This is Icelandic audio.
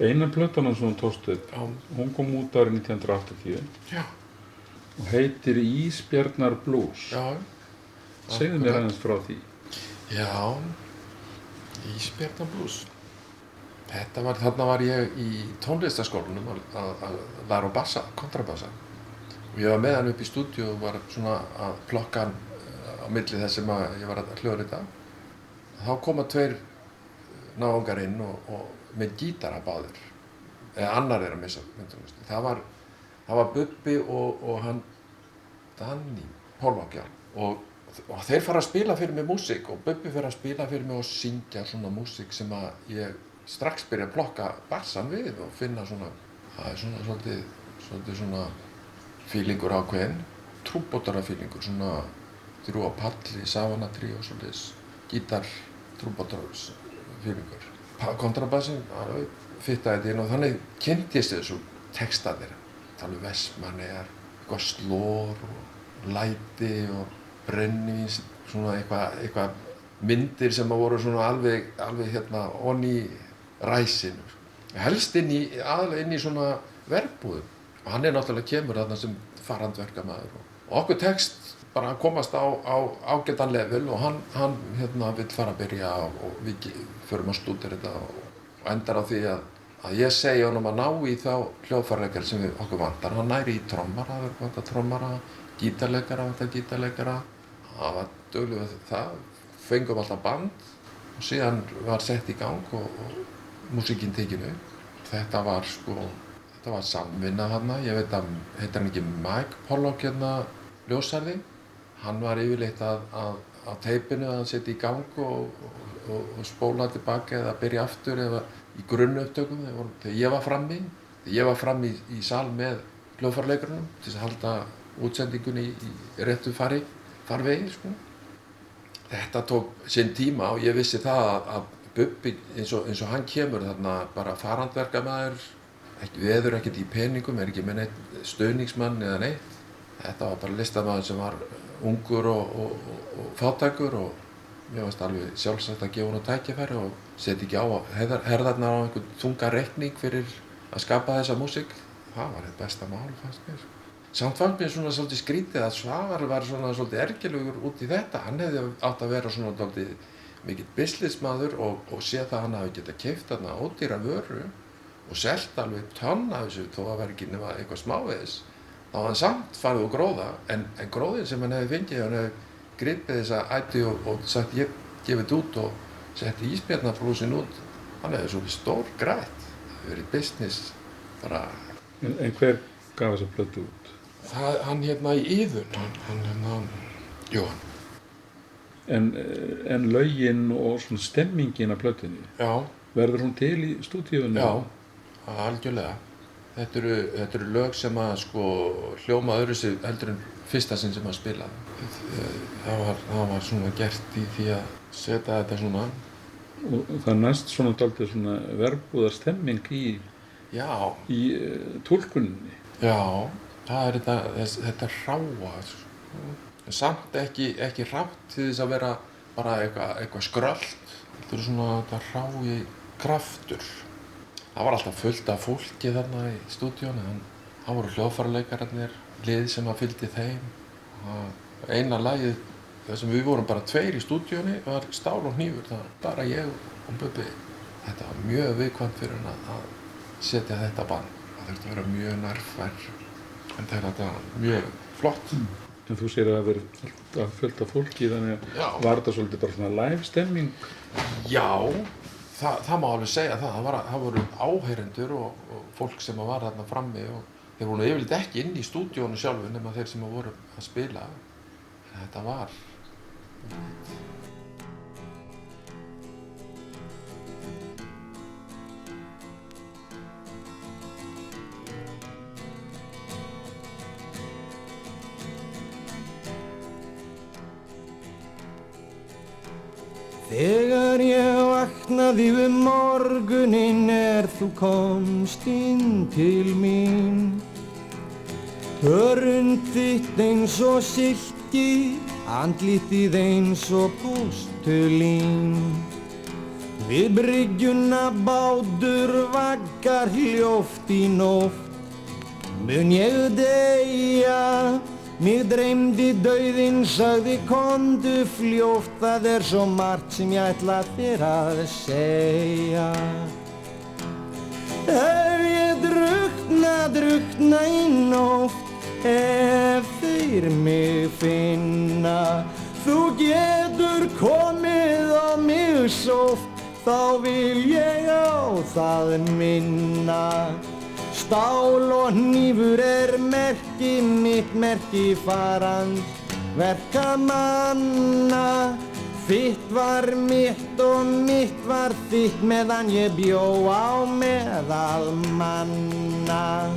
Eina plötan sem hún tókst upp, hún kom út árið 1980 Já. og heitir Ísbjarnar blues. Já. Segðu mér aðeins frá því. Já, Ísbjarnar blues. Þarna var ég í tónlistarskólanum að læra á bassa, kontrabassa. Og ég var með hann upp í stúdíu og var svona að plokka hann á milli þess sem ég var að hljóðrita. Þá koma tveir náungar inn og með gítara báðir. Eða annar er að missa myndunist. Það var Bubbi og hann Danni Pólvák, og þeir fara að spila fyrir mig músík og Bubbi fyrir að spila fyrir mig og syngja svona músík sem að ég strax byrja að plokka bassan við og finna svona, það er svona svolítið svona fílingur ákveðinn, trúbótara fílingur, svona þrjú á palli, savanatrí og svolítið gítar, trúbótara fílingur. Kontrabassin, fittaði þetta inn og þannig kynntist þessu textarnir, tala Vestmannaeyjar, eitthvað slór og læti og brennivín, svona eitthvað myndir sem voru svona alveg hérna onni ræsinu. Helst aðalega inn í svona verbúðum. Og hann náttúrulega kemur þarna sem farandverkamaður og okkur tekst bara að komast á ágætan level og hann hérna vill fara að byrja og við förum að stúdera þetta og endar á því að ég segi honum að ná í þá hljóðfæraleikara sem okkur vantar. Hann næri í trommara, það vantar trommara, gítarleikara. Það var duglegur við það, fengum alltaf band og síðan var sett í gang og músíkin tekin upp. Þetta var samvinna þarna, ég veit að heitir hann ekki Mike Pollock hérna ljósarði. Hann var yfirleitt á teipinu að setja í gang og spóla tilbaka eða byrja aftur eða í grunnupptökum þegar ég var frammi. Þegar ég var frammi í sal með hljóðfæraleikaranum til þess að halda útsendingunni í réttu farvegi, sko. Þetta tók sinn tíma og ég vissi það að Bubbi eins og hann kemur þarna bara farandverkamaður, veður ekkert í peningum, ekki með neitt stuðningsmann eða neitt. Þetta var bara listamaður sem var ungur og fátækur og mér fannst alveg sjálfsagt að gefa honum tækifæri og setja ekki á herðarnar á einhvern þungan reikning fyrir að skapa þessa músík. Það var hið besta mál, fannst mér. Samt fannst mér svona svolítið skrítið að Svavar var svona svolítið ergilegur út í þetta. Hann hefði átt að vera svona svolítið mikill businessmaður og séð það að hann hafi getað keypt þarna ódýra vöru og selt alveg tonn af þessu þó að vera ekki nema eitthvað smávegis. Þá hafði hann samt farið úr gróða, en gróðin sem hann hefði fengið, hann hefði gripið þessa ætti og sagt ég gefið þetta út og setti Ísbjarnarblúsinn út. Hann hefði svolítið stór grætt. Það hefði verið business bara. En hver gaf þessa plötu út? Hann hérna í Iðun, hann Jóhann. En lögin og svona stemmingin af plötunni, Já. Verður hún til í stúdíóinu? Já, algjörlega. Þetta eru lög sem að hljóma öðruvísi heldur en fyrsta sinn sem að spila. Það var svona gert í því að setja þetta svona. Og það næst svona dálítið svona verbúðar stemming í túlkuninni. Já, það er þetta hráa. Samt ekki hrátt til þess að vera bara eitthvað skrölt. Þetta er svona þetta hrái kraftur. Það var alltaf fullt af fólki þarna í stúdíónu. Það voru hljóðfæraleikararnir, lið sem að fylgdi þeim. Eina lagið, þar sem við vorum bara tveir í stúdíónu, var Stál og hnífur. Það var bara ég og Bubbi. Þetta var mjög viðkvæmt fyrir hann að setja þetta band. Það þurfti að vera mjög nærfær. En þetta var mjög flott. En þú segir að það verið fullt af fólki, þannig að var þetta svolítið bara svona live stemming? Já, það má alveg segja það. Það voru áheyrendur og fólk sem var þarna frammi og þeir voru yfirleitt ekki inn í stúdíónu sjálfu nema þeir sem voru að spila. En þetta var. Þegar ég vaknaði morguninn þú komst inn til mín. Hörund þitt eins og silki, andlitið eins og pústulín. Við bryggjuna bátur vaggar hljóft í nótt. Mun ég deyja, mig dreymdi dauðinn, sagði komdu fljótt, það svo margt sem ég ætla þér að segja. Ef ég drukkna í nótt, ef þeir mig finna, þú getur komið á mig sótt, þá vil ég á það minna. Stál og hnífur merki mitt, merki farand verkamanna. Þitt var mitt og mitt var þitt meðan ég bjó á meðal manna.